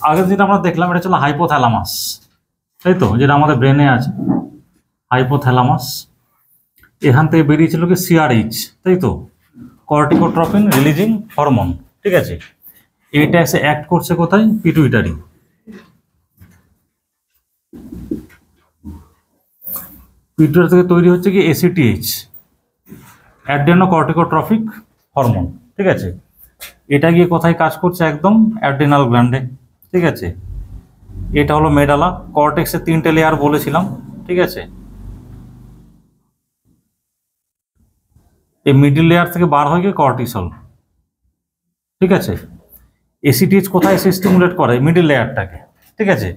আগের যেটা আমরা দেখলাম এটা ছিল হাইপোথ্যালামাস, তাই তো, যেটা আমাদের ব্রেনে আছে হাইপোথ্যালামাস। এখান থেকে বেরিয়েছিল কি সিআরএইচ, তাই তো, কর্টিকোট্রপিন রিলিজিং হরমোন, ঠিক আছে। এটা এসে অ্যাক্ট করছে কোথায়, পিটুইটারি। পিটুইটারি থেকে তৈরি হচ্ছে কি এসিটিএইচ, অ্যাড্রেনোকর্টিকোট্রফিক হরমোন, ঠিক আছে। এটা গিয়ে কোথায় কাজ করছে, একদম অ্যাড্রিনাল গ্ল্যান্ডে, ঠিক আছে। এটা হলো মেডালা। কর্টেক্সের 3টে লেয়ার বলেছিলাম, ঠিক আছে। এই মিডল লেয়ার থেকে বার হয়ে গিয়ে কর্টিসল, ঠিক আছে। এসিটিএইচ কোথায় এসে স্টিমুলেট করে, মিডল লেয়ারটাকে, ঠিক আছে।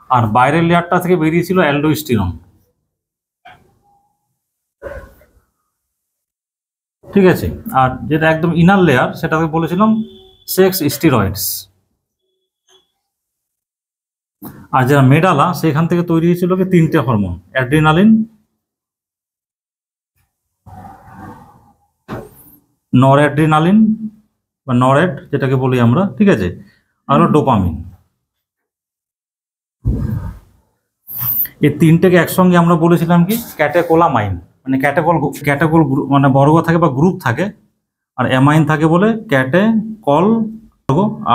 আর বাইরের লেয়ারটা থেকে বেরিয়েছিল অ্যালডোস্টেরন, ঠিক আছে। আর যেটা একদম ইনার লেয়ার সেটাকে বলেছিলাম সেক্স স্টেরয়েডস। আর যারা মেডালা সেখান থেকে তৈরি হয়েছিল কি 3টে হরমোন, অ্যাড্রিনালিন, নরঅ্যাড্রিনালিন বা নরেড যেটাকে বলি আমরা, ঠিক আছে, আর ডোপামিন। এই 3টেকে একসঙ্গে আমরা বলেছিলাম কি ক্যাটেকোলামাইন। মানে ক্যাটেকল মানে বর্গ থাকে বা গ্রুপ থাকে, আর অ্যামাইন থাকে বলে ক্যাটেকল,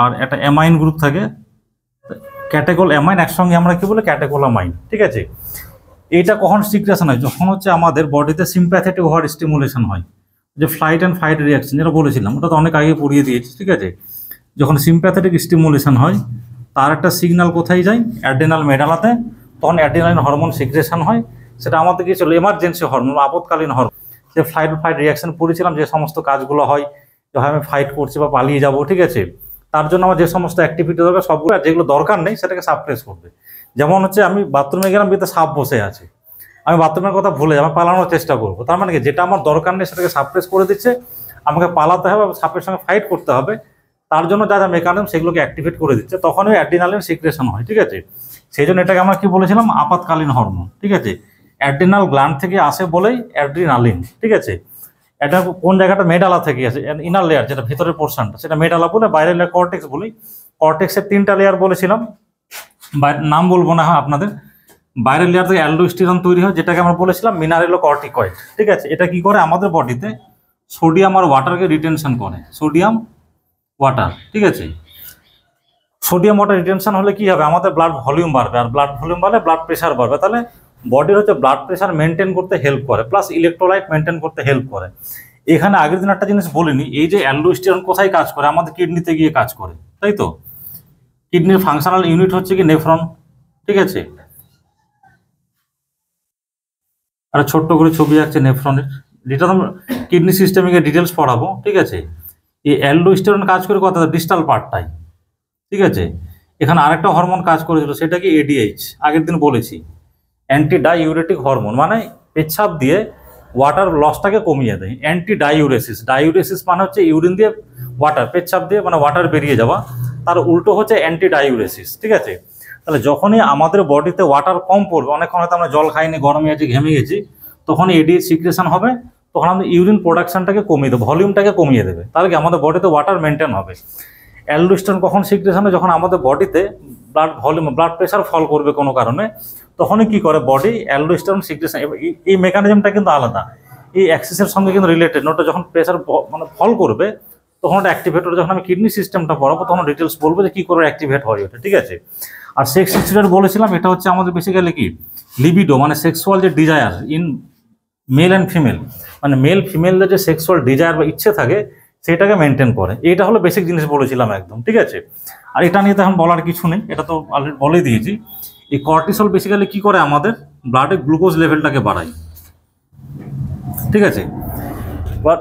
আর একটা অ্যামাইন গ্রুপ থাকে, ক্যাটেকল অ্যামাইন একসঙ্গে আমরা কি বলি ক্যাটেকোলামাইন, ঠিক আছে। এইটা কখন সিক্রেশন হয়, যখন হচ্ছে আমাদের বডিতে সিম্প্যাথেটিক হওয়ার স্টিমুলেশন হয়, যে ফ্লাইট অ্যান্ড ফাইট রিয়াকশন যেটা বলেছিলাম, ওটা তো অনেক আগে পড়িয়ে দিয়েছি, ঠিক আছে। যখন সিম্প্যাথেটিক স্টিমুলেশন হয় তার একটা সিগন্যাল কোথায় যায়, অ্যাড্রিনাল মেডালাতে, তখন অ্যাড্রিনালিন হরমোন সিক্রেশন হয়। সেটা আমাদের কি ছিল, এমার্জেন্সি হরমোন, আপৎকালীন হরমোন। যে ফাইট রিয়াকশন পড়েছিলাম, যে সমস্ত কাজগুলো হয়, যখন আমি ফাইট করছি বা পালিয়ে যাব, ঠিক আছে, তার জন্য আমার যে সমস্ত অ্যাক্টিভিটি দরকার সবগুলো, যেগুলো দরকার নেই সেটাকে সাপ্রেস করবে। যেমন হচ্ছে আমি বাথরুমে গেলাম, বিতে সাপ বসে আছে, আমি বাথরুমের কথা ভুলে আমি পালানোর চেষ্টা করবো, তার মানে কি যেটা আমার দরকার নেই সেটাকে সাপ্রেস করে দিচ্ছে, আমাকে পালাতে হবে, সাপের সঙ্গে ফাইট করতে হবে, তার জন্য যা যা মেকানিজম সেগুলোকে অ্যাক্টিভেট করে দিচ্ছে, তখনই অ্যাড্রিনালিন সিক্রেশন হয়, ঠিক আছে। সেই জন্য এটাকে আমরা কি বলেছিলাম, আপাতকালীন হরমোন, ঠিক আছে। অ্যাড্রিনাল গ্ল্যান্ড থেকে আসে বলেই অ্যাড্রিনালিন, ঠিক আছে। এটা কোন জায়গাটা, মেডালা থেকে আসে, ইনার লেয়ার যেটা ভিতরের পোর্শনটা সেটা মেডালা বলে, বাইরের লেয়ার কর্টেক্স বলি। কর্টেক্সের 3টা লেয়ার বলেছিলাম, নাম বলবো না হ্যাঁ আপনাদের। বাইরের লেয়ার থেকে অ্যালডোস্টেরন তৈরি হয়, যেটাকে আমরা বলেছিলাম মিনারেলোকর্টিকয়েড, ঠিক আছে। এটা কি করে, আমাদের বডিতে সোডিয়াম আর ওয়াটারকে রিটেনশন করে, সোডিয়াম ওয়াটার, ঠিক আছে। সোডিয়াম ওয়াটার রিটেনশন হলে কি হবে, আমাদের ব্লাড ভলিউম বাড়বে, আর ব্লাড ভলিউম বাড়লে ব্লাড প্রেশার বাড়বে, তাহলে বডির হচ্ছে ব্লাড প্রেশার মেনটেন করতে হেল্প করে, প্লাস ইলেকট্রোলাইট মেনটেন করতে হেল্প করে। এখানে আগের দিন একটা জিনিস বলিনি, এই যে অ্যালডোস্টেরন কোথায় কাজ করে, আমাদের কিডনিতে গিয়ে কাজ করে, তাই তো। কিডনির ফাংশনাল ইউনিট হচ্ছে কি নেফ্রন, ঠিক আছে। আর ছোট্ট করে ছবি আঁকছে নেফ্রনের, যেটা আমরা কিডনি সিস্টেমিকে ডিটেলস পড়াবো, ঠিক আছে। এই অ্যালডোস্টেরন কাজ করে কথা ডিস্টাল পার্টটাই, ঠিক আছে। এখানে আরেকটা হরমোন কাজ করেছিল, সেটা কি এডিএইচ, আগের দিন বলেছি, অ্যান্টি ডাইউরেটিক হরমোন, মানে পেচ্ছাপ দিয়ে ওয়াটার লসটাকে কমিয়ে দেয়। অ্যান্টি ডাইউরেসিস, ডাইউরেসিস মানে হচ্ছে ইউরিন দিয়ে ওয়াটার, পেচ্ছাপ দিয়ে মানে ওয়াটার বেরিয়ে যাওয়া, তার উল্টো হচ্ছে অ্যান্টি ডাইউরেসিস, ঠিক আছে। তাহলে যখনই আমাদের বডিতে ওয়াটার কম পড়বে, অনেকক্ষণ হয়তো আমরা জল খাইনি, গরমে আছি, ঘেমে গেছি, তখন এডিএইচ সিক্রেশন হবে, তখন আমাদের ইউরিন প্রোডাকশনটাকে কমিয়ে দেবে, ভলিউমটাকে কমিয়ে দেবে, তাহলে কি আমাদের বডিতে ওয়াটার মেনটেন হবে। অ্যালডোস্টেরন কখন সিক্রেশন হয়, যখন আমাদের বডিতে blood volume, blood pressure fall করবে কোনো কারণে, তখনই কি করে বডি অ্যালডোস্টেরন সিক্রেশন। এই মেকানিজমটা কিন্তু আলাদা, এই অ্যাক্সিসের সঙ্গে কিন্তু রিলেটেড। ওটা যখন প্রেশার মানে ফল করবে তখন ওটা অ্যাক্টিভেট হবে। যখন আমি কিডনি সিস্টেমটা পড়াবো তখন ডিটেলস বলবো যে কী করে অ্যাক্টিভেট হয় ওটা, ঠিক আছে। আর সেক্স স্টেরয়েড বলেছিলাম, এটা হচ্ছে আমাদের বেসিক্যালি কি লিবিডো, মানে সেক্সুয়াল যে desire in male and female, মানে মেল ফিমেলদের যে সেক্সুয়াল ডিজায়ার বা ইচ্ছে থাকে সেটাকে মেনটেন করে। এটা হলো বেসিক জিনিস বলেছিলাম একদম, ঠিক আছে। আর এটা নিয়ে তো এখন বলার কিছু নেই, এটা তো অলরেডি বলে দিয়েছি। এই কর্টিসল বেসিক্যালি কি করে, আমাদের ব্লাডে গ্লুকোজ লেভেলটাকে বাড়ায়, ঠিক আছে। বাট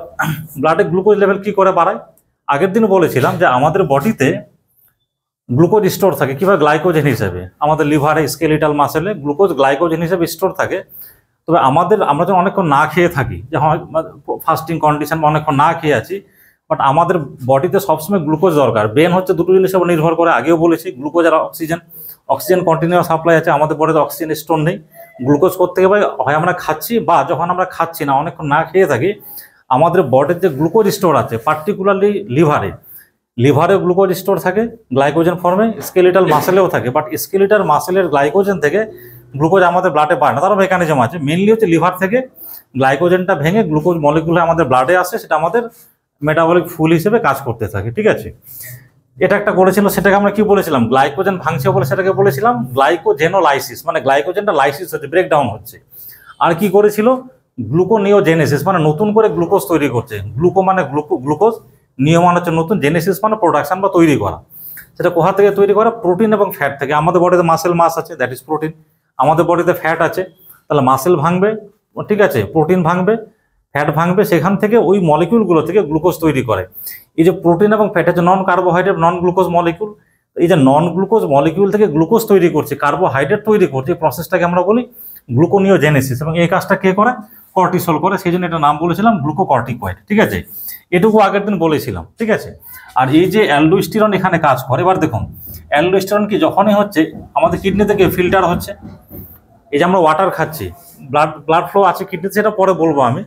ব্লাডে গ্লুকোজ লেভেল কি করে বাড়ায়, আগের দিন বলেছিলাম যে আমাদের বডিতে গ্লুকোজ স্টোর থাকে কিভাবে, গ্লাইকোজেন হিসেবে। আমাদের লিভারে, স্কেলিটাল মাসেলে গ্লুকোজ গ্লাইকোজেন হিসেবে স্টোর থাকে। তবে আমরা যখন অনেকক্ষণ না খেয়ে থাকি, যখন ফাস্টিং কন্ডিশন বা অনেকক্ষণ না খেয়ে আছি, বাট আমাদের বডিতে সবসময় গ্লুকোজ দরকার। ব্রেন হচ্ছে দুটো জিনিসের উপর নির্ভর করে, আগেও বলেছি, গ্লুকোজ আর অক্সিজেন। অক্সিজেন কন্টিনিউয়াস সাপ্লাই আছে, আমাদের বডিতে অক্সিজেন স্টোর নেই। গ্লুকোজ করতে গেলে হয় আমরা খাচ্ছি, বা যখন আমরা খাচ্ছি না, অনেকক্ষণ না খেয়ে থাকি, আমাদের বডির যে গ্লুকোজ স্টোর আছে পার্টিকুলারলি লিভারে, লিভারে গ্লুকোজ স্টোর থাকে গ্লাইকোজেন ফর্মে, স্কেলিটাল মাসেলেও থাকে, বাট স্কেলিটাল মাসেলের গ্লাইকোজেন থেকে গ্লুকোজ আমাদের ব্লাডে পায় না, তারও মেকানিজম আছে। মেনলি হচ্ছে লিভার থেকে গ্লাইকোজেনটা ভেঙে গ্লুকোজ মলিকুল আমাদের ব্লাডে আসে, সেটা আমাদের মেটাবলিক ফুল হিসেবে কাজ করতে থাকে, ঠিক আছে। এটা একটা করেছিল, সেটাকে আমরা কি বলেছিলাম, গ্লাইকোজেন ভাঙছে বলে সেটাকে বলেছিলাম গ্লাইকোজেনোলাইসিস, মানে গ্লাইকোজেনটা লাইসিস হচ্ছে, ব্রেকডাউন হচ্ছে। আর কি করেছিল, গ্লুকোনিওজেনেসিস, মানে নতুন করে গ্লুকোজ তৈরি করছে। গ্লুকো মানে গ্লুকোজ, নিয়ম মানে হচ্ছে নতুন, জেনেসিস মানে প্রোডাকশন বা তৈরি করা। সেটা কোথা থেকে তৈরি করা, প্রোটিন এবং ফ্যাট থেকে। আমাদের বডিতে মাসেল মাস আছে, দ্যাট ইজ প্রোটিন। আমাদের বডিতে ফ্যাট আছে, তাহলে মাসেল ভাঙবে, ঠিক আছে, প্রোটিন ভাঙবে, ফ্যাট ভাঙবে, সেখান থেকে ওই মলিকিউলগুলো থেকে গ্লুকোজ তৈরি করে। এই যে প্রোটিন এবং ফ্যাট হচ্ছে নন কার্বোহাইড্রেট, নন গ্লুকোজ মলিকিউল। এই যে নন গ্লুকোজ মলিকিউল থেকে গ্লুকোজ তৈরি করছে, কার্বোহাইড্রেট তৈরি করছে, এই প্রসেসটাকে আমরা বলি গ্লুকোনিওজেনেসিস। এবং এই কাজটা কে করে, কর্টিসল করে, সেই জন্য এটা নাম বলেছিলাম গ্লুকোকর্টিকয়েড, ঠিক আছে। এটুকু আগের দিন বলেছিলাম, ঠিক আছে। আর এই যে অ্যালডোস্টেরন এখানে কাজ করে, এবার দেখুন অ্যালডোস্টেরন কি যখনই হচ্ছে আমাদের কিডনি থেকে ফিল্টার হচ্ছে, এই যে আমরা ওয়াটার খাচ্ছি, ব্লাড ফ্লো আছে কিডনিতে, সেটা পরে বলবো আমি।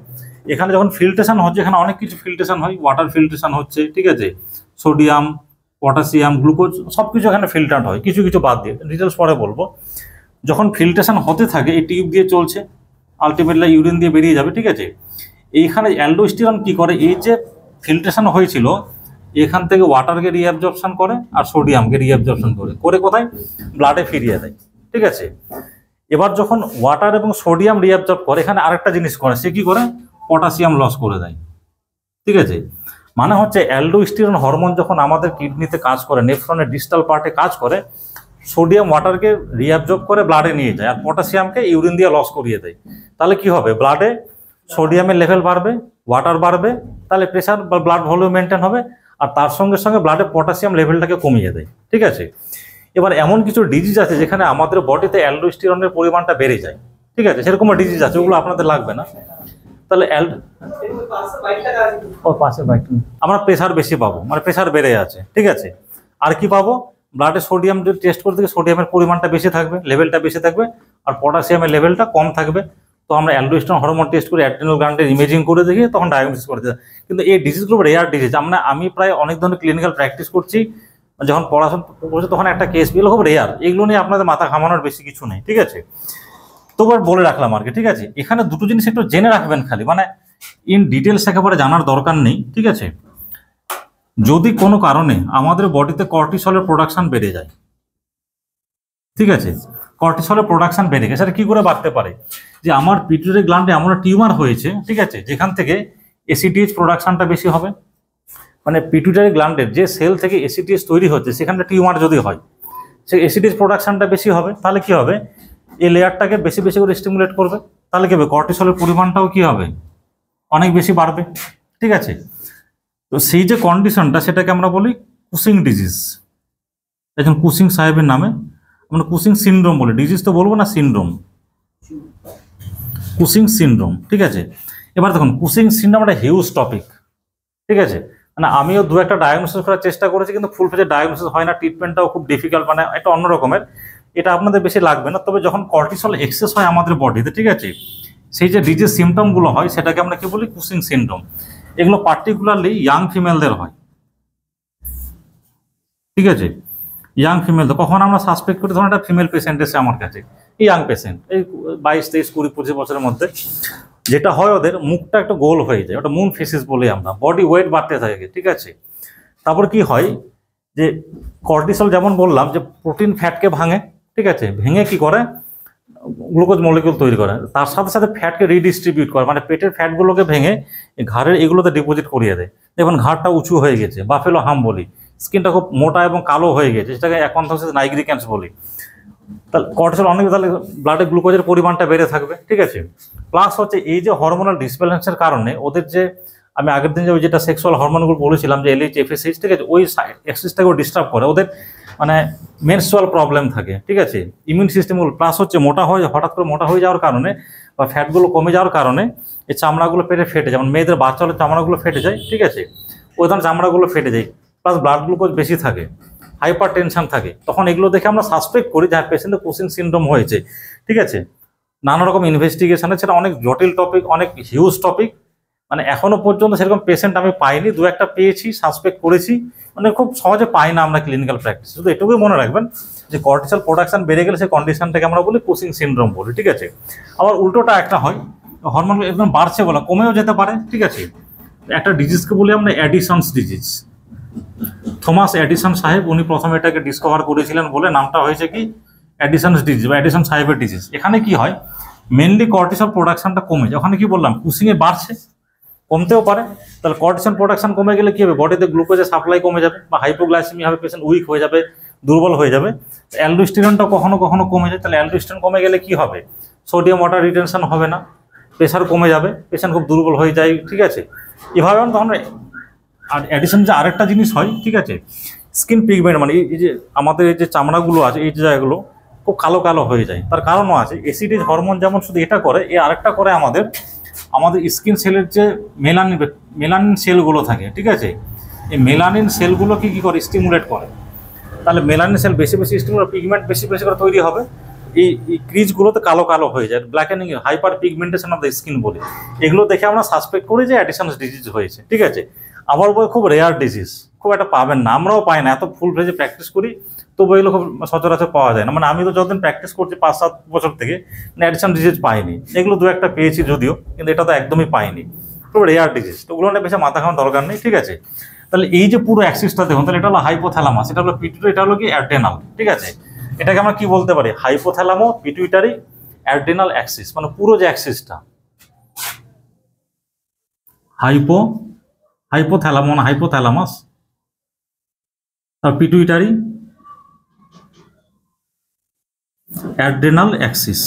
এখানে যখন ফিল্ট্রেশন হচ্ছে, এখানে অনেক কিছু ফিল্ট্রেশন হয়, ওয়াটার ফিল্ট্রেশন হচ্ছে, ঠিক আছে, সোডিয়াম, পটাশিয়াম, গ্লুকোজ সব কিছু এখানে ফিল্টার্ড হয়, কিছু কিছু বাদ দিয়ে, ডিটেলস পরে বলবো। যখন ফিল্ট্রেশন হতে থাকে, এই টিউব দিয়ে চলছে, আলটিমেটলি ইউরিন দিয়ে বেরিয়ে যাবে, ঠিক আছে। এইখানে অ্যালডোস্টেরন কি করে, এই যে ফিল্ট্রেশন হয়েছিল এখান থেকে ওয়াটারকে রিঅ্যাবজর্পশন করে আর সোডিয়ামকে রিঅ্যাবজর্পশন করে করে কোথায়, ব্লাডে ফিরিয়ে দেয়, ঠিক আছে। এবার যখন ওয়াটার এবং সোডিয়াম রিঅ্যাবজর্ব করে, এখানে আরেকটা জিনিস করে, সে কি করে, পটাশিয়াম লস করে দেয়, ঠিক আছে। মানে হচ্ছে অ্যালডোস্টেরন হরমোন যখন আমাদের কিডনিতে কাজ করে, নেফ্রনের ডিস্টাল পার্টে কাজ করে, সোডিয়াম ওয়াটারকে রিঅ্যাবজর্ব করে ব্লাডে নিয়ে যায়, আর পটাশিয়ামকে ইউরিন দিয়ে লস করিয়ে দেয়। তাহলে কি হবে, ব্লাডে সোডিয়ামের লেভেল বাড়বে, ওয়াটার বাড়বে, তাহলে প্রেশার বা ব্লাড ভলিউম মেনটেন হবে, আর তার সঙ্গে সঙ্গে ব্লাডে পটাশিয়াম লেভেলটাকে কমিয়ে দেয়, ঠিক আছে। এবার এমন কিছু ডিজিজ আছে যেখানে আমাদের বডিতে অ্যালডোস্টেরনের পরিমাণটা বেড়ে যায়, ঠিক আছে, সেরকম ডিজিজ আছে, ওগুলো আপনাদের লাগবে না। তাহলে আমরা প্রেশার বেশি পাবো, মানে প্রেশার বেড়ে আছে, ঠিক আছে। আর কি পাবো, ব্লাডে সোডিয়াম যদি টেস্ট করতে গিয়ে সোডিয়ামের পরিমাণটা বেশি থাকবে, লেভেলটা বেশি থাকবে, আর পটাশিয়ামের লেভেলটা কম থাকবে। তো আমরা অ্যালডোস্টেরন হরমোন টেস্ট করে অ্যাড্রিনাল গ্ল্যান্ডের ইমেজিং করে দেখি, তখন ডায়াগনোসিস করে দিই। কিন্তু এই ডিজিজগুলো রেয়ার ডিজিজ, আমি প্রায় অনেক ধরনের ক্লিনিক্যাল প্র্যাকটিস করছি, যখন পড়াশোনা করছি তখন একটা কেস পেলে খুব রেয়ার, এগুলো নিয়ে আপনাদের মাথা ঘামানোর বেশি কিছু নেই, ঠিক আছে। তো বলে রাখলাম আর কি, ঠিক আছে। এখানে দুটো জিনিস একটু জেনে রাখবেন খালি, মানে ইন ডিটেলস একেবারে জানার দরকার নেই, ঠিক আছে। যদি কোনো কারণে আমাদের বডিতে কর্টিসলের প্রোডাকশন বেড়ে যায়, ঠিক আছে, কর্টিসলের প্রোডাকশন বেড়ে গেছে, সেটা কি করে বাড়তে পারে, যে আমার পিটুইটারি গ্ল্যান্ডে এমন টিউমার হয়েছে, ঠিক আছে, যেখান থেকে এসিটিএইচ প্রোডাকশনটা বেশি হবে। মানে পিটুইটারি গ্ল্যান্ডের যে সেল থেকে এসিটিএইচ তৈরি হচ্ছে, সেখানে টিউমার যদি হয়, সে এসিটিএইচ প্রোডাকশনটা বেশি হবে, তাহলে কি হবে, এই লেয়ারটাকে বেশি বেশি করে স্টিমুলেট করবে, তাহলে কি হবে, কর্টিসলের পরিমাণটাও কি হবে, অনেক বেশি বাড়বে, ঠিক আছে। তো সেই যে কন্ডিশনটা, সেটাকে আমরা বলি কুসিং ডিজিজ। একজন কুসিং সাহেবের নামে আমরা কুসিং সিনড্রোম বলি, ডিজিজ তো বলবো না, সিনড্রোম, কুসিং সিনড্রোম, ঠিক আছে। এবার দেখুন কুসিং সিনড্রোম একটা হিউজ টপিক, ঠিক আছে। মানে আমিও দু একটা ডায়াগনোসিস করার চেষ্টা করেছি, কিন্তু ফুল ফেজে ডায়াগনোসিস হয় না, ট্রিটমেন্টটাও খুব ডিফিকাল্ট, মানে একটা অন্য রকমের। এটা আপনাদের বেশি লাগবে না, তবে যখন কর্টিসল এক্সেস হয় আমাদের বডিতে, ঠিক আছে, সেই যে ডিজিজ সিমটমগুলো হয়, সেটাকে আমরা কি বলি, কুসিং সিনড্রোম। এগুলো পার্টিকুলারলি ইয়াং ফিমেলদের হয়, ঠিক আছে। ইয়াং ফিমেলদের কখন আমরা সাসপেক্ট করি, ধরুন একটা ফিমেল পেশেন্ট এসে আমার কাছে, ইয়াং পেশেন্ট, এই 22, 23, 20, 25 বছরের মধ্যে, যেটা হয় ওদের মুখটা একটু গোল হয়ে যায়, ওটা মুন ফেসিস বলি আমরা, বডি ওয়েট বাড়তে থাকে, ঠিক আছে। তারপর কি হয়, যে কর্টিসল যেমন বললাম যে প্রোটিন ফ্যাটকে ভাঙে, ঠিক আছে, ভেঙে কি করে, গ্লুকোজ মলিকিউল তৈরি করে, তার সাথে সাথে ফ্যাটকে রিডিস্ট্রিবিউট করে, মানে পেটের ফ্যাটগুলোকে ভেঙে ঘাড়ের এগুলোতে ডিপোজিট করিয়ে দেয়। দেখুন ঘাড়টা উঁচু হয়ে গেছে, বাফেলো হাম বলি, স্কিনটা খুব মোটা এবং কালো হয়ে গেছে, সেটাকে অ্যাকান্থোসিস নাইগ্রিক্যান্স বলি। তাহলে কর্টিসল অনেক, তাহলে ব্লাডে গ্লুকোজের পরিমাণটা বেড়ে থাকবে, ঠিক আছে। প্লাস হচ্ছে এই যে হরমোনাল ডিসব্যালেন্সের কারণে ওদের যে, আমি আগের দিন যে ওই যেটা সেক্সুয়াল হরমোনগুলো বলেছিলাম যে এলএইচ, এফএসএইচ, ঠিক আছে, ওই এক্সিসটাকেও ডিস্টার্ব করে, ওদের মানে মেনস্ট্রুয়াল প্রবলেম থাকে, ঠিক আছে। ইমিউন সিস্টেমগুলো প্লাস হচ্ছে মোটা হয়ে, হঠাৎ করে মোটা হয়ে যাওয়ার কারণে বা ফ্যাটগুলো কমে যাওয়ার কারণে এই চামড়াগুলো পেটে ফেটে, যেমন মেয়েদের বাচ্চা হলে চামড়াগুলো ফেটে যায়, ঠিক আছে, ওই ধরনের চামড়াগুলো ফেটে যায়। প্লাস ব্লাড গ্লুকোজ বেশি থাকে, হাইপার টেনশন থাকে, তখন এগুলো দেখে আমরা সাসপেক্ট করি যে পেশেন্টের কুসিং সিনড্রোম হয়েছে, ঠিক আছে। নানা রকম ইনভেস্টিগেশনে সেটা অনেক জটিল টপিক, অনেক হিউজ টপিক, মানে এখনো পর্যন্ত সেরকম পেশেন্ট আমি পাইনি, দু একটা পেয়েছি, সাসপেক্ট করেছি, মানে খুব সহজে পাই না আমরা ক্লিনিক্যাল প্র্যাকটিস। শুধু এটুকুই মনে রাখবেন যে কর্টিসল প্রোডাকশন বেড়ে গেলে সেই কন্ডিশনটাকে আমরা বলি কুসিং সিনড্রোম বলি, ঠিক আছে। আবার উল্টোটা একটা হয়, হরমোন একদম বাড়ছে বলা, কমেও যেতে পারে, ঠিক আছে। একটা ডিজিজকে বলি আমরা অ্যাডিসনস ডিজিজ। থমাস এডিসন সাহেব উনি প্রথমে এটাকে ডিসকভার করেছিলেন বলে নামটা হয়েছে কি অ্যাডিসনস ডিজিজ বা এডিসন সাহেবের ডিজিজ। এখানে কি হয়, মেনলি কর্টিসল প্রোডাকশনটা কমে যায়। ওখানে কি বললাম, কুসিংয়ে বাড়ছে, কমতেও পারে। তাহলে কর্টিসল প্রোডাকশন কমে গেলে কি হবে, বডিতে গ্লুকোজের সাপ্লাই কমে যাবে বা হাইপোগ্লাইসেমি হবে, পেশেন্ট উইক হয়ে যাবে, দুর্বল হয়ে যাবে। অ্যালডোস্টেরনটাও কখনো কখনো কমে যায়। তাহলে অ্যালডোস্টেরন কমে গেলে কি হবে, সোডিয়াম ওয়াটার রিটেনশন হবে না, প্রেশার কমে যাবে, পেশেন্ট খুব দুর্বল হয়ে যায়, ঠিক আছে। এভাবে তখন আর অ্যাডিশন যে আরেকটা জিনিস হয়, ঠিক আছে, স্কিন পিগমেন্ট, মানে এই যে আমাদের এই যে চামড়াগুলো আছে, এই যে জায়গাগুলো খুব কালো কালো হয়ে যায়। তার কারণও আছে, অ্যাসিডেজ হরমোন যেমন শুধু এটা করে, এ আরেকটা করে আমাদের স্কিন সেলের যে মেলানিন সেলগুলো থাকে, ঠিক আছে, এই মেলানিন সেলগুলোকে কি করে, স্টিমুলেট করে। তাহলে মেলানিন সেল বেশি বেশি স্টিমুলেট, পিগমেন্ট বেশি বেশি করে তৈরি হবে, এই ক্রিজগুলোতে কালো কালো হয়ে যায়, blackening, hyperpigmentation of the skin বলি। এগুলো দেখে আমরা সাসপেক্ট করি যে অ্যাডিশনস ডিজিজ হয়েছে, ঠিক আছে। আবার বই খুব রেয়ার ডিজিজ, খুব একটা পাবেন না, আমরাও পাই না, এত ফুল ফ্লেজে প্র্যাকটিস করি তবু এগুলো খুব সচরাচর পাওয়া যায় না। মানে আমি তো যতদিন প্র্যাকটিস করছি 5-7 বছর থেকে, অ্যাডিশন ডিজিজ পাইনি। এগুলো দু একটা পেয়েছি যদিও, কিন্তু এটা তো একদমই পাইনি, খুব রেয়ার ডিজিজ। তো ওগুলো বেশি মাথা খাওয়ার দরকার নেই, ঠিক আছে। তাহলে এই যে পুরো অ্যাক্সিসটা দেখুন, তাহলে এটা হলো হাইপোথ্যালামাস, এটা হলো পিটুইটারি, এটা হলো কি অ্যাড্রেনাল, ঠিক আছে। এটাকে আমরা কি বলতে পারি, হাইপোথ্যালামো পিটুইটারি অ্যাড্রেনাল অ্যাক্সিস, মানে পুরো যে অ্যাক্সিসটা হাইপোথ্যালামাস আর পিটুইটারি অ্যাড্রেনাল অ্যাক্সিস,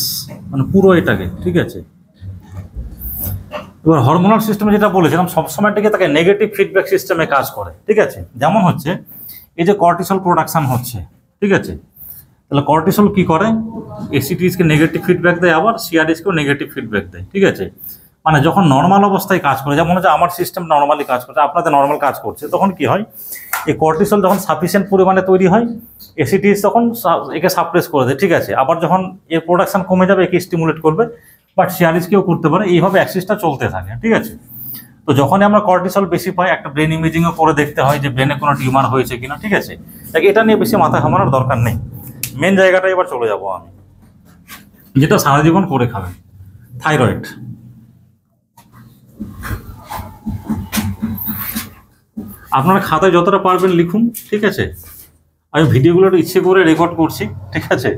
মানে পুরো এটাকে, ঠিক আছে। এবার হরমোনাল সিস্টেমে যেটা বলেছিলাম, সবসময় তাকে নেগেটিভ ফিডব্যাক সিস্টেমে কাজ করে, ঠিক আছে। যেমন হচ্ছে এই যে কর্টিসল প্রোডাকশন হচ্ছে, ঠিক আছে, তাহলে কর্টিসল কি করে, এসিটিএসকে নেগেটিভ ফিডব্যাক দেয়, আবার সিআরএসকেও নেগেটিভ ফিডব্যাক দেয়, ঠিক আছে। মানে যখন নর্মাল অবস্থায় কাজ করে, যেমন হচ্ছে আমার সিস্টেম নর্মালি কাজ করছে, আপনাদের নর্মাল কাজ করছে, তখন কি হয়, এই কর্টিসল যখন সাফিসিয়েন্ট পরিমাণে তৈরি হয়, এসিটিএস তখন একে সাপ্রেস করে দেয়, ঠিক আছে। আবার যখন এর প্রোডাকশন কমে যাবে, একে স্টিমুলেট করবে, বাট সিআরএসকেও করতে পারে, এইভাবে অ্যাক্সিসটা চলতে থাকে, ঠিক আছে। তো যখনই আমরা কর্টিসল বেশি পাই, একটা ব্রেন ইমেজিংও করে দেখতে হয় যে ব্রেনে কোনো টিউমার হয়েছে কিনা, ঠিক আছে। এটা নিয়ে বেশি মাথা ঘামানোর দরকার নেই। মেন জায়গাটা এবার চলে যাব আমি, যেটা সারা জীবন করে খাবেন, থাইরয়েড। আপনারা খাতায় যতটা পারবেন লিখুন, ঠিক আছে। আমি ভিডিওগুলো ইচ্ছে করে রেকর্ড করছি, ঠিক আছে।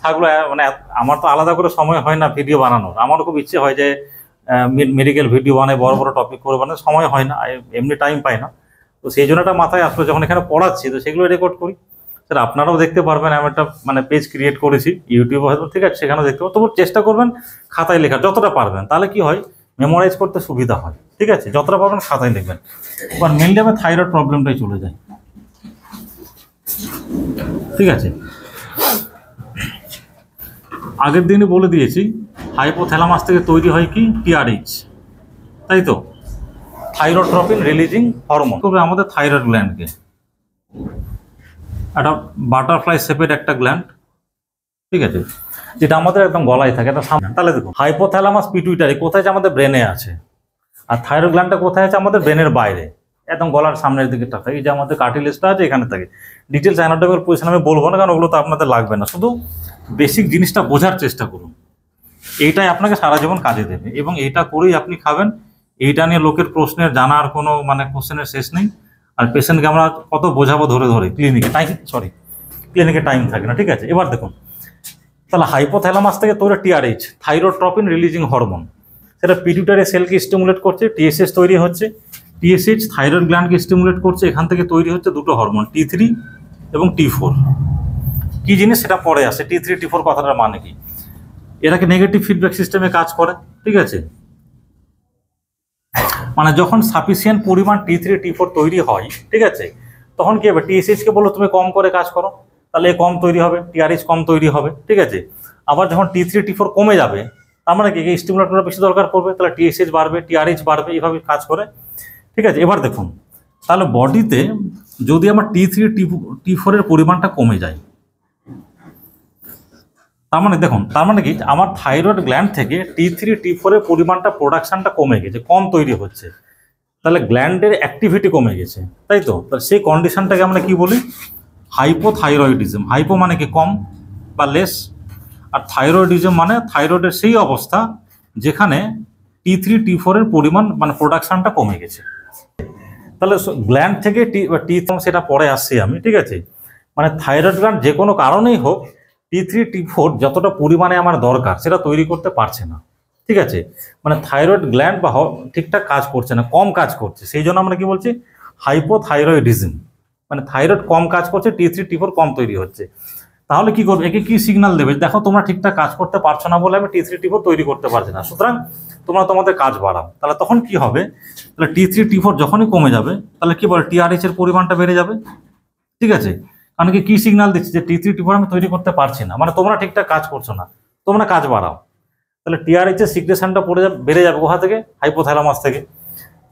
থাকলো মানে আমার তো আলাদা করে সময় হয় না ভিডিও বানানোর, আমারও খুব ইচ্ছে হয় যে মেডিকেল ভিডিও বানায়, বড় বড় টপিক করে বানায়, সময় হয় না, এমনি টাইম পাই না। তো সেই জন্য একটা মাথায় আসলো, যখন এখানে পড়াচ্ছি তো সেগুলো রেকর্ড করি। স্যার আপনারাও দেখতে পারবেন, আমি একটা মানে পেজ ক্রিয়েট করেছি ইউটিউবে হয়তো, ঠিক আছে, সেখানেও দেখতে পাবো। তবু চেষ্টা করবেন খাতায় লেখার যতটা পারবেন, তাহলে কি হয়, মেমোরাইজ করতে সুবিধা হয়, ঠিক আছে। যতটা পারবেন খাতায় লিখবেন। এবার মেনলি আমার থাইরয়েড প্রবলেমটাই চলে যায়, ঠিক আছে। আগের দিনই বলে দিয়েছি, হাইপোথ্যালামাস থেকে তৈরি হয় কি, টিআরএইচ, তাই তো, থাইরোট্রপিন রিলিজিং হরমোন। তবে আমাদের থাইরয়েড গ্ল্যান্ডকে, একটা বাটারফ্লাই শেপের একটা গ্ল্যান্ড, ঠিক আছে, যেটা আমাদের একদম গলায় থাকে, এটা সামনে। তাহলে দেখো, হাইপোথ্যালামাস পিটুইটারি কোথায় আছে, আমাদের ব্রেনে আছে। আর থাইরয়েড গ্ল্যান্ডটা কোথায় আছে, আমাদের ব্রেনের বাইরে, একদম গলার সামনের দিকে থাকে। এই যে আমাদের কার্টিলেজটা আছে, এখানে থাকে। ডিটেলস অ্যানাটমিক্যাল পজিশন আমি বলবো না, কারণ ওগুলো তো আপনাদের লাগবে না। শুধু বেসিক জিনিসটা বোঝার চেষ্টা করুন, এইটাই আপনাকে সারা জীবন কাজে দেবে, এবং এইটা করেই আপনি খাবেন। এইটা নিয়ে লোকের প্রশ্নের জানার কোনো মানে কোশ্চেনের শেষ নেই। আর পেশেন্টকে আমরা কত বোঝাবো ধরে ধরে, ক্লিনিকে টাইম থাকে না, ঠিক আছে। এবার দেখুন, তাহলে হাইপোথ্যালামাস থেকে তৈরি টিআরএইচ, থাইরোট্রপিন রিলিজিং হরমোন, সেটা পিটুইটারি সেলকে স্টিমুলেট করছে, টিএসএইচ তৈরি হচ্ছে, টিএসএইচ থাইরয়েড গ্ল্যান্ডকে স্টিমুলেট করছে, এখান থেকে তৈরি হচ্ছে দুটো হরমোন, T3 এবং T4। কি জিনিস সেটা পরে আসে, T3 T4 কথাটার মানে কি, এটাকে নেগেটিভ ফিডব্যাক সিস্টেমে কাজ করে, ঠিক আছে। মানে যখন সাফিসিয়েন্ট পরিমাণ T3 T4 তৈরি হয়, ঠিক আছে, তখন কি হবে, টিএসএইচকে বলো তুমি কম করে কাজ করো, তাহলে কম তৈরি হবে, টিআরএইচ কম তৈরি হবে, ঠিক আছে। আবার যখন T3 T4 কমে যাবে, তার মানে কি স্টিমুলেট করা বেশি দরকার পড়বে, তাহলে টিএসএইচ বাড়বে, টিআরএইচ বাড়বে, এইভাবে কাজ করে, ঠিক আছে। এবার দেখুন, তাহলে বডিতে যদি আমার T3 T4 এর পরিমাণটা কমে যায়, তার মানে দেখুন, তার মানে কি আমার থাইরয়েড গ্ল্যান্ড থেকে T3 T4 এর পরিমাণটা প্রোডাকশনটা কমে গেছে, কম তৈরি হচ্ছে। তাহলে গ্ল্যান্ডের অ্যাক্টিভিটি কমে গেছে, তাই তো? তাহলে সেই কন্ডিশনটাকে আমরা কি বলি? হাইপোথাইরয়েডিজম। হাইপো মানে কি কম বা লেস, আর থাইরয়েডিজম মানে থাইরয়েডের সেই অবস্থা যেখানে T3 T4 এর পরিমাণ মানে প্রোডাকশনটা কমে গেছে। তাহলে গ্ল্যান্ড থেকে টি সেটা পরে আসছি আমি, ঠিক আছে? মানে থাইরয়েড গ্ল্যান্ড যে কোনো কারণেই হোক T3 T4 যতটা পরিমাণে আমার দরকার সেটা তৈরি করতে পারছে না, ঠিক আছে? মানে থাইরয়েড গ্ল্যান্ড বা ঠিকঠাক কাজ করছে না, কম কাজ করছে, সেই জন্য আমরা কি বলছি? হাইপোথাইরয়েডিজম। মানে থাইরয়েড কম কাজ করছে, T3 T4 কম তৈরি হচ্ছে। তাহলে কি করবে? একে কি সিগন্যাল দেবে? দেখো তোমরা ঠিকঠাক কাজ করতে পারছো না বলে আমি T3 T4 তৈরি করতে পারছি না, সুতরাং তোমরা তোমাদের কাজ বাড়াও। তাহলে তখন কি হবে? তাহলে T3 T4 যখনই কমে যাবে তাহলে কি বলে TRH এর পরিমাণটা বেড়ে যাবে, ঠিক আছে? কারণ কি সিগন্যাল দিচ্ছে যে T3 T4 আমি তৈরি করতে পারছি না, মানে তোমরা ঠিকঠাক কাজ করছো না, তোমরা কাজ বাড়াও। তাহলে TRH এর সিক্রেশনটা বেড়ে যাবে কোথা থেকে? হাইপোথ্যালামাস থেকে।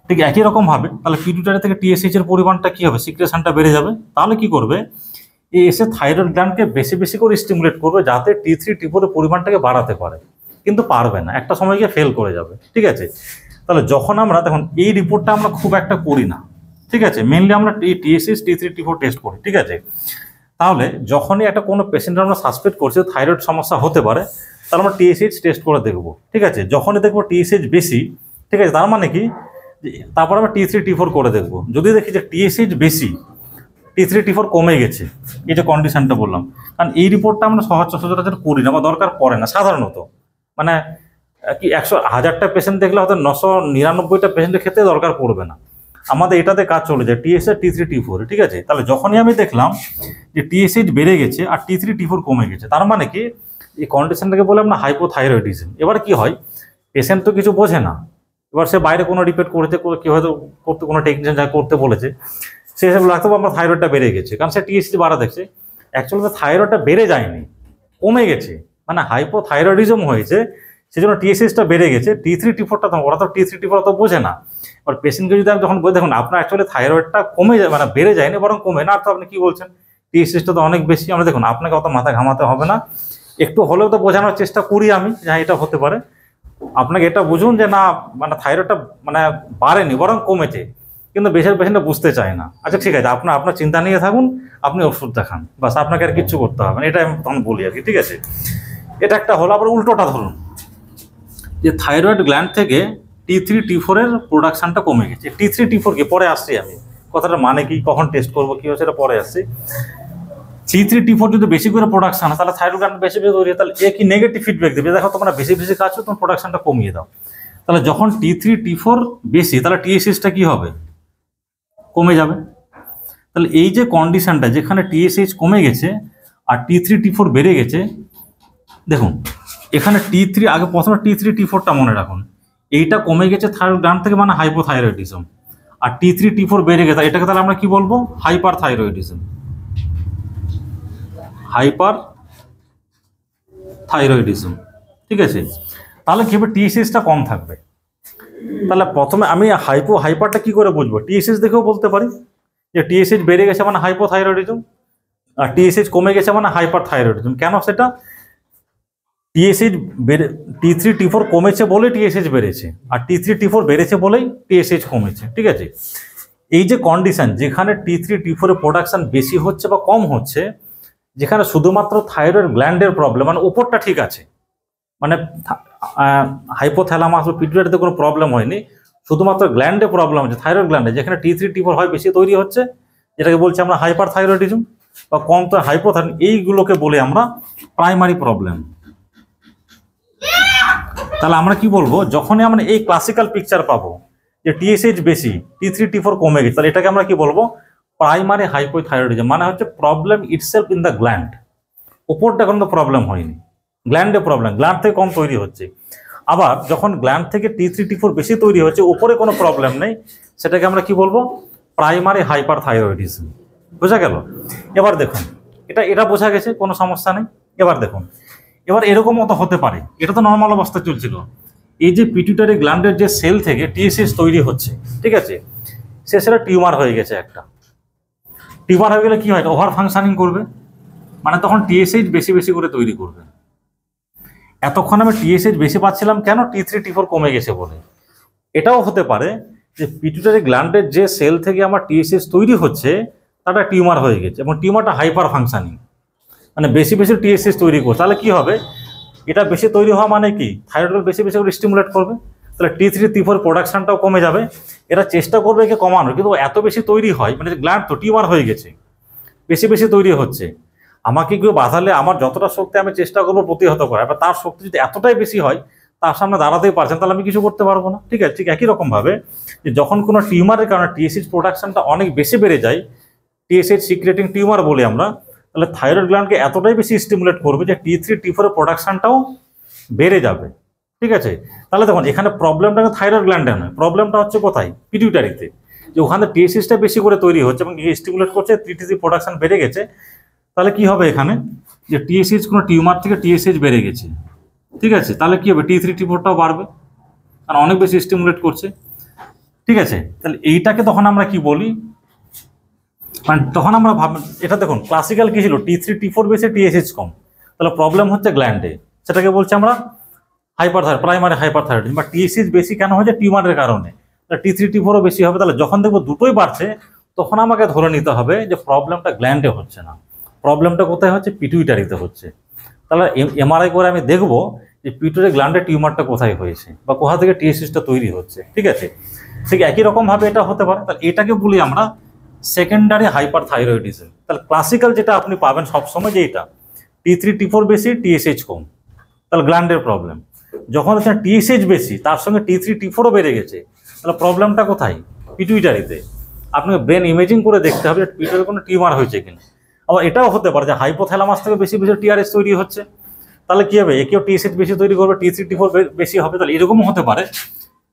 ঠিক একই রকম ভাবে তাহলে পিটুইটারি থেকে TSH এর পরিমাণটা কি হবে? সিক্রেশনটা বেড়ে যাবে। তাহলে কি করবে? এই এসে থাইরয়েড গ্ল্যান্ডকে বেশি বেশি করে স্টিমুলেট করবে যাতে T3 T4 এর পরিমাণটাকে বাড়াতে পারে, কিন্তু পারবে না, একটা সময় গিয়ে ফেল করে যাবে, ঠিক আছে? তাহলে যখন আমরা দেখুন এই রিপোর্টটা আমরা খুব একটা করি না, ঠিক আছে? মেনলি আমরা TSH T3 T4 টেস্ট করি, ঠিক আছে? তাহলে যখনই একটা কোনো পেশেন্টের আমরা সাসপেক্ট করছি থাইরয়েড সমস্যা হতে পারে, তাহলে আমরা TSH টেস্ট করে দেখব, ঠিক আছে? যখনই দেখবো TSH বেশি, ঠিক আছে, তার মানে কি? তারপর আমরা T3 T4 করে দেখব। যদি দেখি যে TSH বেশি, T3 T4 কমে গেছে, এই যে কন্ডিশনটা বললাম, কারণ এই রিপোর্টটা আমরা সচরাচর করি না বা দরকার পড়ে না সাধারণত। মানে কি 100,000টা পেশেন্ট দেখলে হয়তো 999টা পেশেন্টের ক্ষেত্রে দরকার পড়বে না, আমাদের এটাতে কাজ চলে যায় TSH T3 T4, ঠিক আছে? তাহলে যখনই আমি দেখলাম যে TSH বেড়ে গেছে আর T3 T4 কমে গেছে, তার মানে কি? এই কন্ডিশনটাকে বলে আমরা হাইপোথাইরয়েডিজম। এবার কি হয়? পেশেন্ট তো কিছু বোঝে না, এবার সে বাইরে কোনো রিপোর্ট করতে কি হয়তো করতে কোনো টেকনিশিয়ান যা করতে বলেছে সে হিসেবে লাগতো আমার থাইরয়েডটা বেড়ে গেছে, কারণ সে TSH বাড়া দেখছে। অ্যাকচুয়ালি থাইরয়েডটা বেড়ে যায়নি, কমে গেছে, মানে হাইপোথাইরয়েডিজম হয়েছে, সেজন্য TSHটা বেড়ে গেছে। T3 T4টা ওরা তো T3 T4 তো বোঝে না। আর পেশেন্টকে যদি আমি যখন বলি দেখুন আপনার অ্যাকচুয়ালি থাইরয়েডটা কমে যায়, মানে বেড়ে যায়নি বরং কমে না, তো আপনি কি বলছেন? TSHটা তো অনেক বেশি। আমরা দেখুন আপনাকে অত মাথা ঘামাতে হবে না, একটু হলেও তো বোঝানোর চেষ্টা করি আমি যে হ্যাঁ এটা হতে পারে। আপনাকে এটা বুঝুন যে না মানে থাইরয়েডটা মানে বাড়েনি বরং কমেছে, কিন্তু বেশিরভাগ পেশেন্টটা বুঝতে চায় না। আচ্ছা ঠিক আছে, আপনার চিন্তা নিয়ে থাকুন, আপনি ওষুধ দেখান, বাস আপনাকে আর কিচ্ছু করতে হবে না, এটা আমি তখন বলি আর কি, ঠিক আছে? এটা একটা হলো। আবার উল্টোটা ধরুন যে থাইরয়েড গ্ল্যান্ড থেকে T3 T4 এর প্রোডাকশনটা কমে গেছে। T3 T4 কি পরে আসছি আমি, কথাটা মানে কি, কখন টেস্ট করবো কি হচ্ছে এটা পরে আসছি। T3 T4 যদি বেশি করে প্রোডাকশন হয় তাহলে থাইরয়েড গ্ল্যান্ড বেশি বেশি তৈরি হয়, তাহলে এ কি নেগেটিভ ফিডব্যাক দেবে, দেখো তোমরা বেশি বেশি কাজ করো, তোমার প্রোডাকশনটা কমিয়ে দাও। তাহলে যখন T3 T4 বেশি তাহলে TSHটা কি হবে? কমে যাবে। তাহলে এই যে কন্ডিশনটা যেখানে TSH কমে গেছে আর T3 T4 বেড়ে গেছে, দেখুন এখানে আগে প্রথমে T3 T4টা মনে রাখুন, এইটা কমে গেছে থাইরয়েড গ্ল্যান্ড থেকে, মানে হাইপোথাইরয়েডিজম। আর T3 T4 বেড়ে গেছে, এটাকে তাহলে আমরা কি বলবো? Hyper thyroidism. হাইপার থাইরয়েডিজম, ঠিক আছে? তাহলে কি হবে? TSHটা কম থাকবে। তাহলে প্রথমে আমি হাইপারটা কি করে বুঝবো? TSH দেখেও বলতে পারি যে TSH বেড়ে গেছে মানে হাইপোথাইরয়েডিজম, আর TSH কমে গেছে মানে হাইপার থাইরয়েডিজম। কেন সেটা? TSH T3 T4 কমেছে বলে TSH বেড়েছে, আর T3 T4 বেড়েছে বলেই TSH কমেছে, ঠিক আছে? এই যে কন্ডিশন যেখানে T3 T4 এর প্রোডাকশন বেশি হচ্ছে বা কম হচ্ছে, যেখানে শুধুমাত্র থাইরয়েড গ্ল্যান্ডের প্রবলেম, মানে উপরটা ঠিক আছে, মানে হাইপোথ্যালামাস বা পিটুইটারিতে কোনো প্রবলেম হয়নি, শুধুমাত্র গ্ল্যান্ডে প্রবলেম হচ্ছে, থাইরয়েড গ্ল্যান্ডে, যেখানে T3 T4 হয় বেশি তৈরি হচ্ছে, যেটাকে বলছি আমরা হাইপার থাইরয়েডিজম বা কম তো হাইপোথাইরয়েড, এইগুলোকে বলে আমরা প্রাইমারি প্রবলেম। তাহলে আমরা কি বলবো? যখনই আমরা এই ক্লাসিক্যাল পিকচার পাবো যে TSH বেশি T3 T4 কমে গেছে, তাহলে এটাকে আমরা কি বলবো? Primary hypothyroidism. মানে হচ্ছে problem itself in the gland, উপরটা কোনো প্রবলেম হয়নি, গ্ল্যান্ডে প্রবলেম, গ্ল্যান্ড থেকে কম তৈরি হচ্ছে। আবার যখন গ্ল্যান্ড থেকে T3 T4 বেশি তৈরি হচ্ছে, উপরে কোনো প্রবলেম নেই, সেটাকে আমরা কি বলবো? Primary hyper thyroidism. বোঝা গেল? এবার দেখুন এটা বোঝা গেছে, কোনো সমস্যা নেই। এবার দেখুন, এবার এরকম মতো হতে পারে, এটা তো নর্মাল অবস্থা চলছিল, এই যে পিটুইটারি গ্ল্যান্ডের যে সেল থেকে TSH তৈরি হচ্ছে, ঠিক আছে, সেটা টিউমার হয়ে গেছে একটা। টিউমার হয়ে গেলে কি হয়? ওভার ফাংশনিং করবে, মানে তখন TSH বেশি বেশি করে তৈরি করবে। এতক্ষণ আমি TSH বেশি পাচ্ছিলাম কেন? T3 T4 কমে গেছে বলে। এটাও হতে পারে যে পিটুইটারি গ্ল্যান্ডের যে সেল থেকে আমার টিএসএইচ তৈরি হচ্ছে তাটা টিউমার হয়ে গেছে এবং টিউমারটা হাইপার ফাংশনিং, মানে বেশি বেশি টিএসএইচ তৈরি করছে। তাহলে কি হবে, এটা বেশি তৈরি হওয়া মানে কি থাইরয়েড বেশি বেশি করে স্টিমুলেট করবে, তাহলে T3 T4 প্রোডাকশনটাও কমে যাবে। এরা চেষ্টা করবে একে কমানোর, কিন্তু এত বেশি তৈরি হয়, মানে গ্ল্যান্ড তো টিউমার হয়ে গেছে, বেশি বেশি তৈরি হচ্ছে। আমাকে কেউ বাঁধালে আমার যতটা শক্তি আমি চেষ্টা করবো প্রতিহত করা, এবার তার শক্তি যদি এতটাই বেশি হয় তার সামনে দাঁড়াতেই পারছেন, তাহলে আমি কিছু করতে পারবো না। ঠিক আছে, ঠিক একই রকমভাবে যে যখন কোনো টিউমারের কারণে টিএসএইচ প্রোডাকশনটা অনেক বেশি বেড়ে যায়, টিএসএইচ সিক্রেটিং টিউমার বলি আমরা, তাহলে থাইরয়েড গ্ল্যান্ডকে এতটাই বেশি স্টিমুলেট করবে যে T3 T4 এর প্রোডাকশনটাও বেড়ে যাবে। ঠিক আছে, তাহলে দেখুন এখানে প্রবলেমটা থাইরয়েড গ্ল্যান্ডে নয়, প্রবলেমটা হচ্ছে কোথায়, পিটুইটারিতে, যে ওখানে টিএসএইচটা বেশি করে তৈরি হচ্ছে এবং স্টিমুলেট করছে, T3 প্রোডাকশন বেড়ে গেছে। তাহলে কি হবে এখানে, যে টিএসএইচ কোনো টিউমার থেকে টিএসএইচ বেড়ে গেছে। ঠিক আছে, তাহলে কি হবে, T3 T4টাও বাড়বে, কারণ অনেক বেশি স্টিমুলেট করছে। ঠিক আছে, তাহলে এইটাকে তখন আমরা কি বলি, মানে তখন আমরা এটা দেখুন ক্লাসিক্যাল কি ছিল, T3 T4 বেশি টিএসএইচ কম, তাহলে প্রবলেম হচ্ছে গ্ল্যান্ডে, সেটাকে বলছি আমরা হাইপারথাইরয়েড, প্রাইমারি হাইপারথাইরয়েডিজম। বা টিএসএইচ বেশি কেন হচ্ছে, টিউমারের কারণে, তাহলে T3 T4ও বেশি হবে। তাহলে যখন দেখবো দুটোই বাড়ছে তখন আমাকে ধরে নিতে হবে যে প্রবলেমটা গ্ল্যান্ডে হচ্ছে না, প্রবলেমটা কোথায় হচ্ছে, পিটুইটারিতে হচ্ছে। তাহলে এমআরআই করে আমি দেখবো যে পিটুইটারি গ্ল্যান্ডের টিউমারটা কোথায় হয়েছে বা কোথা থেকে টিএসএইচটা তৈরি হচ্ছে। ঠিক আছে, ঠিক একই রকমভাবে এটা হতে পারে। তাহলে এটাকে বলি আমরা সেকেন্ডারি হাইপারথাইরয়েডিজম। তাহলে ক্লাসিক্যাল যেটা আপনি পাবেন সবসময় যে এটা T3 T4 বেশি টিএসএইচ কম, তাহলে গ্ল্যান্ডের প্রবলেম। যখন হচ্ছে টিএসএইচ বেশি তার সঙ্গে T3 T4ও বেড়ে গেছে, তাহলে প্রবলেমটা কোথায়, পিটুইটারিতে। আপনাকে ব্রেন ইমেজিং করে দেখতে হবে পিটুইটারি কোনো টিউমার হয়েছে কিনা। আবার এটাও হতে পারে যে হাইপোথ্যালামাস থেকে বেশি বেশি টিআরএস তৈরি হচ্ছে, তাহলে কি হবে, একেও টিএসএইচ বেশি তৈরি করবে, T3 T4 বেশি হবে। তাহলে এরকমও হতে পারে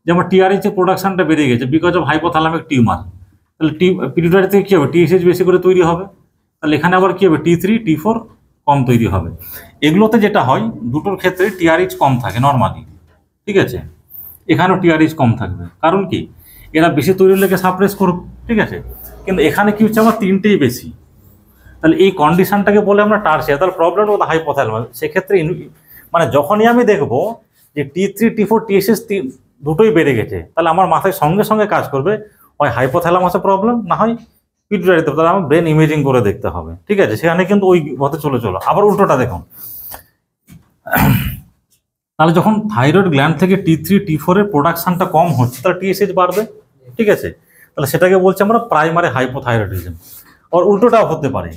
যে আমার টিআরএইচ এর প্রোডাকশনটা বেড়ে গেছে বিকজ অফ হাইপোথ্যালামিক টিউমার, তাহলে পিটুইটারি থেকে কি হবে, টিএসএইচ বেশি করে তৈরি হবে, তাহলে এখানে আবার কি হবে, T3 T4 কম তৈরি হবে। এগুলোতে যেটা হয় দুটোর ক্ষেত্রে টিআরএইচ কম থাকে নর্মালি। ঠিক আছে, এখানেও টিআরএইচ কম থাকবে, কারণ কি এরা বেশি তৈরি লেগে সাপ্রেস করবে। ঠিক আছে, কিন্তু এখানে কি হচ্ছে, আমার তিনটেই বেশি, তাহলে এই কন্ডিশনটাকে বলে আমরা টার্সিয়ারি। তাহলে প্রবলেমটা কোথায়, হাইপোথ্যালামাস। সেক্ষেত্রে মানে যখনই আমি দেখবো যে T3 T4 টিএসএইচ দুটোই বেড়ে গেছে, তাহলে আমার মাথায় সঙ্গে সঙ্গে কাজ করবে হয় হাইপোথ্যালামাসের প্রবলেম, না হয় পিটুইটারিতে। তাহলে আমার ব্রেন ইমেজিং করে দেখতে হবে। ঠিক আছে, সেখানে কিন্তু ওই পথে চলে চলো। আবার উল্টোটা দেখুন, তাহলে যখন থাইরয়েড গ্ল্যান্ড থেকে T3 T4 এর প্রোডাকশনটা কম হচ্ছে তাহলে টিএসএইচ বাড়বে। ঠিক আছে, তাহলে সেটাকে বলছি আমরা প্রাইমারি হাইপোথাইরয়েডিজম। আর উল্টোটাও হতে পারে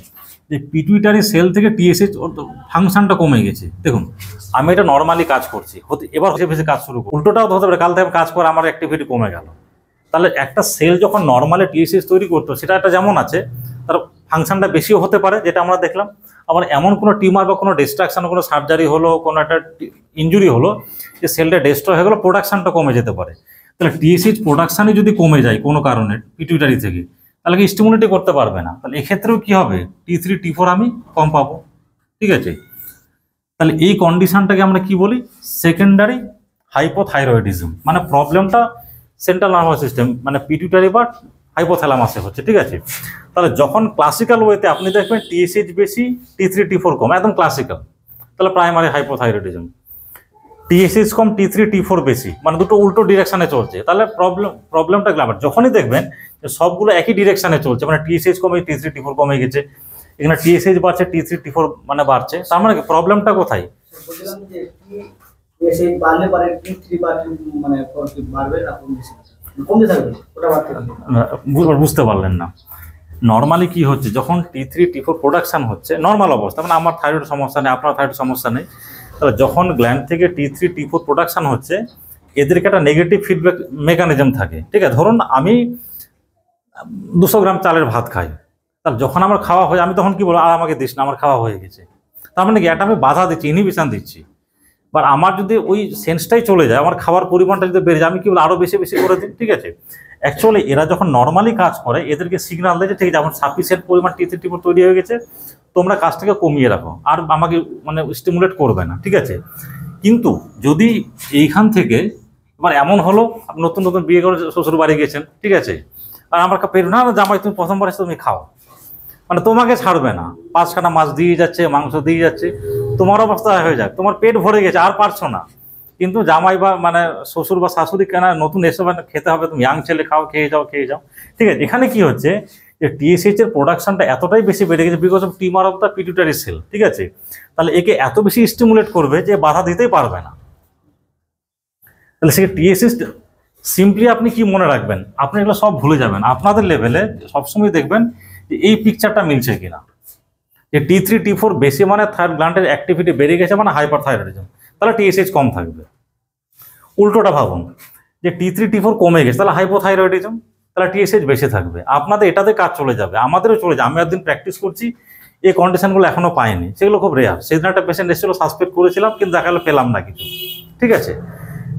যে পিটুইটারি সেল থেকে টিএসএইচ ফাংশনটা কমে গেছে। দেখুন আমি এটা নর্মালি কাজ করছি, এবার বেশি বেশি কাজ শুরু করব, উল্টোটাও হতে পারে কাল থেকে কাজ করে আমার অ্যাক্টিভিটি কমে গেল। তাহলে একটা সেল যখন নর্মালি টিএসএইচ তৈরি করতো সেটা একটা যেমন আছে, তার ফাংশনটা বেশিও হতে পারে যেটা আমরা দেখলাম। আবার এমন কোনো টিউমার বা কোনো ডিস্ট্রাকশন, কোনো সার্জারি হলো, কোনো একটা ইনজুরি হলো, যে সেলটা ডিস্ট্রয় হয়ে গেলো, প্রোডাকশনটা কমে যেতে পারে। তাহলে টিএসএইচ প্রোডাকশানই যদি কমে যায় কোনো কারণে পিটুইটারি থেকে, তাহলে কি স্টিমুলেটই করতে পারবে না। তাহলে এক্ষেত্রেও কি হবে, T3 T4 আমি কম পাবো। ঠিক আছে, তাহলে এই কন্ডিশনটাকে আমরা কি বলি, সেকেন্ডারি হাইপোথাইরয়েডিজম। মানে প্রবলেমটা সেন্ট্রাল নার্ভাস সিস্টেম মানে পিটুইটারি বা হাইপোথ্যালামাসে হচ্ছে। ঠিক আছে, তাহলে যখন ক্লাসিক্যাল ওয়েতে আপনি দেখবেন টিএসএইচ বেশি T3 T4 কম, একদম ক্লাসিক্যাল, তাহলে প্রাইমারি হাইপোথাইরয়েডিজম। টিএসএইচ কম T3 T4 বেশি, মানে দুটো উল্টো ডিরেকশনে চলছে, তাহলে প্রবলেমটা গ্ল্যামার। যখনই দেখবেন যে সবগুলো একই ডিরেকশনে চলছে, মানে টিএসএইচ কমে T3 T4 কমে গেছে, এখানে টিএসএইচ বাড়ছে T3 T4 মানে বাড়ছে, তার মানে কি প্রবলেমটা কোথায়, বুঝতে পারলেন না। নর্মালি কি হচ্ছে, যখন T3 T4 প্রোডাকশন হচ্ছে নর্মাল অবস্থা, মানে আমার থাইরয়েড সমস্যা নেই, আপনার থাইরয়েড সমস্যা নেই, তাহলে যখন গ্ল্যান্ড থেকে T3 T4 প্রোডাকশন হচ্ছে এদেরকে একটা নেগেটিভ ফিডব্যাক মেকানিজম থাকে। ঠিক আছে, ধরুন আমি 200 গ্রাম চালের ভাত খাই, তাহলে যখন আমার খাওয়া হয় আমি তখন কি বলবো, আর আমাকে দিস না, আমার খাওয়া হয়ে গেছে। তার মানে কি এটা আমি বাধা দিচ্ছি, ইনহিবিশন দিচ্ছি। বাট আমার যদি ওই সেন্সটাই চলে যায়, আমার খাওয়ার পরিমাণটা যদি বেড়ে যায়, আমি কি বলবো আরও বেশি বেশি করে দিই। ঠিক আছে, অ্যাকচুয়ালি এরা যখন নর্মালি কাজ করে এদেরকে সিগন্যাল দেয় যে ঠিক আছে আমার সাফিসিয়েন্ট পরিমাণ T3 T4 তৈরি হয়ে গেছে, তোমরা কাজটাকে কমিয়ে রাখো, আর আমাকে মানে স্টিমুলেট করবে না। ঠিক আছে, কিন্তু যদি এইখান থেকে এবার এমন হলো আপনি নতুন নতুন বিয়ে করে শ্বশুর বাড়ি গেছেন, ঠিক আছে, আর আমার পেট না জামাই তুমি প্রথমবার এসে তুমি খাও, মানে তোমাকে ছাড়বে না, 5খানা মাছ দিয়ে যাচ্ছে, মাংস দিয়ে যাচ্ছে, তোমার অবস্থা হয়ে যায়, তোমার পেট ভরে গেছে আর পারছো না, কিন্তু জামাই বা মানে শ্বশুর বা শাশুড়ি কেন নতুন এসে মানে খেতে হবে, তুমি ইয়াং ছেলে খাও, খেয়ে যাও খেয়ে যাও, ঠিক আছে। এখানে কি হচ্ছে যে টিএসএইচ এর প্রোডাকশনটা এতটাই বেশি বেড়ে গেছে because of tumour of the pituitary cell, ঠিক আছে। তাহলে একে এত বেশি স্টিমুলেট করবে যে বাধা দিতেই পারবে না। তাহলে সে টিএসএইচ সিম্পলি আপনি কি মনে রাখবেন, আপনি এগুলো সব ভুলে যাবেন। আপনাদের লেভেলে সবসময় দেখবেন যে এই পিকচারটা মিলছে কিনা, যে T3 T4 বেশি মানে থাইরয়েড গ্ল্যান্ডের অ্যাক্টিভিটি বেড়ে গেছে মানে হাইপারথাইরয়েডিজম, তাহলে টিএসএইচ কম থাকবে। উল্টোটা ভাবুন যে T3 T4 কমে গেছে তাহলে হাইপোথাইরয়েডিজম, তাহলে টিএসএইচ বেশি থাকবে। আপনাদের এটাতে কাজ চলে যাবে, আমাদেরও চলে যাবে। আমি একদিন প্র্যাকটিস করছি, এই কন্ডিশনগুলো এখনো পাইনি, সেগুলো খুব রেয়ার। সেদিন একটা পেশেন্ট এসেছিল, সাসপেক্ট করেছিলাম কিন্তু দেখালে পেলাম না কিছু, ঠিক আছে।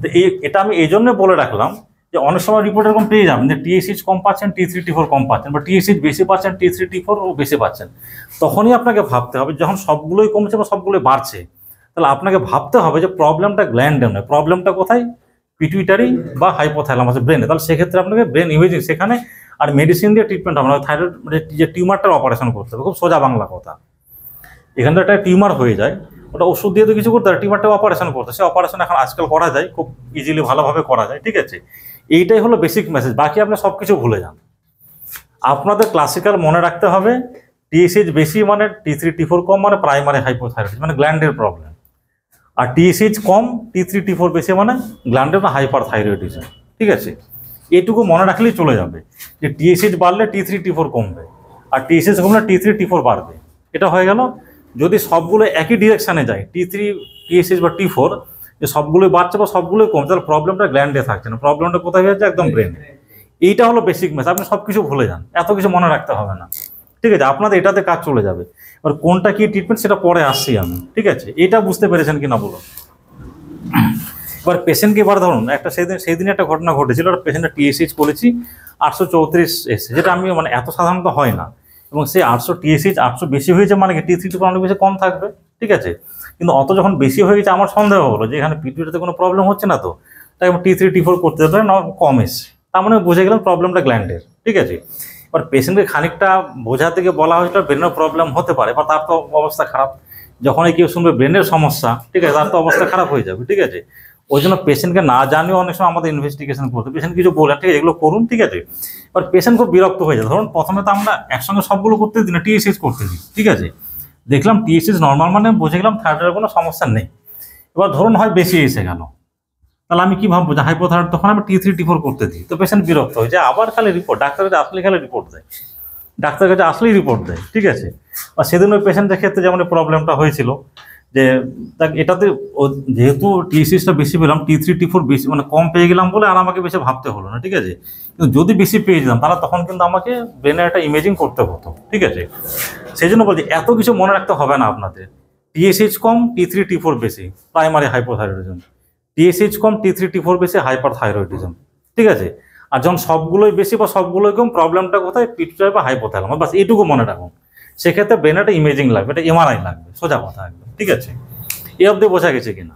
তো এটা আমি এই জন্য বলে রাখলাম যে অনেক সময় রিপোর্ট এরকম পেয়ে যাবেন যে টিএসএইচ কম পাচ্ছেন, T3 T4 কম পাচ্ছেন, বা টিএসএইচ বেশি পাচ্ছেন, T3 T4 বেশি পাচ্ছেন। তখনই আপনাকে ভাবতে হবে, যখন সবগুলোই কমছে বা সবগুলোই বাড়ছে, তাহলে আপনাকে ভাবতে হবে যে প্রবলেমটা গ্ল্যান্ডে নয়, প্রবলেমটা কোথায়, পিটুইটারি বা হাইপোথ্যালামাস ব্রেনে। তাহলে সেক্ষেত্রে আপনাকে ব্রেন ইমেজিং সেখানে আর মেডিসিন দিয়ে ট্রিটমেন্ট হবে না, থাইরয়েড মানে যে টিউমারটার অপারেশন করতে হবে, খুব সোজা বাংলা কথা। এখানে একটা টিউমার হয়ে যায়, ওটা ওষুধ দিয়ে তো কিছু করতে হয়, টিউমারটা অপারেশন করতে, সে অপারেশন এখন আজকাল করা যায়, খুব ইজিলি ভালোভাবে করা যায়, ঠিক আছে। এইটাই হলো বেসিক মেসেজ, বাকি আপনি সব কিছু ভুলে যান। আপনাদের ক্লাসিক্যাল মনে রাখতে হবে, টিএসএইচ বেশি মানে T3 T4 কম মানে প্রাইমারি হাইপোথাইরয়েডিজম মানে গ্ল্যান্ডের প্রবলেম, আর টিএসএইচ কম T3 T4 বেশি মানে গ্ল্যান্ডের না হাইপারথাইরয়েডিজম, ঠিক আছে। এটুকু মনে রাখলেই চলে যাবে যে টিএসএইচ বাড়লে T3 T4 কমবে, আর টিএসএইচ কমলে T3 T4 বাড়বে। এটা হয়ে গেল। যদি সবগুলো একই ডিরেকশানে যায়, টিএসএইচ বা T4, যে সবগুলোই বাড়ছে বা সবগুলোই কমছে, তাহলে প্রবলেমটা গ্ল্যান্ডে থাকছে না, প্রবলেমটা কোথায় হয়েছে, একদম ব্রেনে। এইটা হলো বেসিক মেসেজ, আপনি সব কিছু ভুলে যান, এত কিছু মনে রাখতে হবে না, ঠিক আছে। আপনাদের এটাতে কাজ চলে যাবে। এবার কোনটা কি ট্রিটমেন্ট সেটা পরে আসছি আমি, ঠিক আছে। এটা বুঝতে পেরেছেন কিনা বলো। এবার পেশেন্টকে এবার ধরুন একটা সেদিন একটা ঘটনা ঘটেছিল, পেশেন্টের টিএসএইচ করেছি 834 এসছে, যেটা আমি মানে এত সাধারণত হয় না, এবং সেই 800 টিএসএইচ 800 বেশি হয়েছে মানে কি T3 অনেক বেশি কম থাকবে, ঠিক আছে। কিন্তু অত যখন বেশি হয়ে গেছে আমার সন্দেহ হলো যে এখানে পিটুইটারিতে কোনো প্রবলেম হচ্ছে না, তো তাই T3 T4 করতে পারে না, কম এসছে, তার মানে বুঝে গেলাম প্রবলেমটা গ্ল্যান্ডের, ঠিক আছে। এবার পেশেন্টকে খানিকটা বোঝা থেকে বলা হয়েছিল ব্রেনের প্রবলেম হতে পারে, বা তার তো অবস্থা খারাপ, যখনই কেউ শুনবে ব্রেনের সমস্যা, ঠিক আছে, তার তো অবস্থা খারাপ হয়ে যাবে, ঠিক আছে। ওই জন্য পেশেন্টকে না জানিয়েও অনেক সময় আমাদের ইনভেস্টিগেশন করতে, পেশেন্ট কিছু বলে, ঠিক আছে, এগুলো করুন, ঠিক আছে। এবার পেশেন্ট খুব বিরক্ত হয়ে যায়, ধরুন প্রথমে তো আমরা একসঙ্গে সবগুলো করতে দিই না, টিএসএইচ করতে দিই, ঠিক আছে। দেখলাম টিএসএইচ নর্মাল মানে বুঝে গেলাম থাইরয়েডের কোনো সমস্যা নেই। এবার ধরুন হয় বেশি এসে গেল, তাহলে আমি কি ভাববো যে হাইপোথাইরয়েড, তখন আমি T3 T4 করতে দিই, তো পেশেন্ট বিরক্ত হয়ে যায়, আবার খালি রিপোর্ট, ডাক্তারের কাছে আসলে খালি রিপোর্ট দেয়, ডাক্তারের কাছে আসলেই রিপোর্ট দেয়, ঠিক আছে। আর সেদিন ওই পেশেন্টের ক্ষেত্রে যেমন প্রবলেমটা হয়েছিল যে এটাতে যেহেতু টিএসএইচটা বেশি পেলাম, T3 T4 বেশি মানে কম পেয়ে গেলাম বলে আর আমাকে বেশি ভাবতে হলো না, ঠিক আছে। কিন্তু যদি বেশি পেয়ে যেতাম তাহলে তখন কিন্তু আমাকে ব্রেনে একটা ইমেজিং করতে হতো, ঠিক আছে। সেই জন্য বলছি এত কিছু মনে রাখতে হবে না আপনাদের। টিএসএইচ কম T3 T4 বেশি প্রাইমারি হাইপোথাইরয়েডিজম, টিএসএইচ কম T3 T4 বেশি হাইপারথাইরয়েডিজম, ঠিক আছে। আর যখন সবগুলোই বেশি বা সবগুলোই কম, প্রবলেমটা কোথায়, পিটুইটারি বা হাইপোথ্যালামাস, বাস এইটুকু মনে রাখুন। সেক্ষেত্রে ব্রেনে একটা ইমেজিং লাগবে, এটা এমআরআই লাগবে, সোজা কথা একদম, ঠিক আছে। এ অবধি বোঝা গেছে কিনা?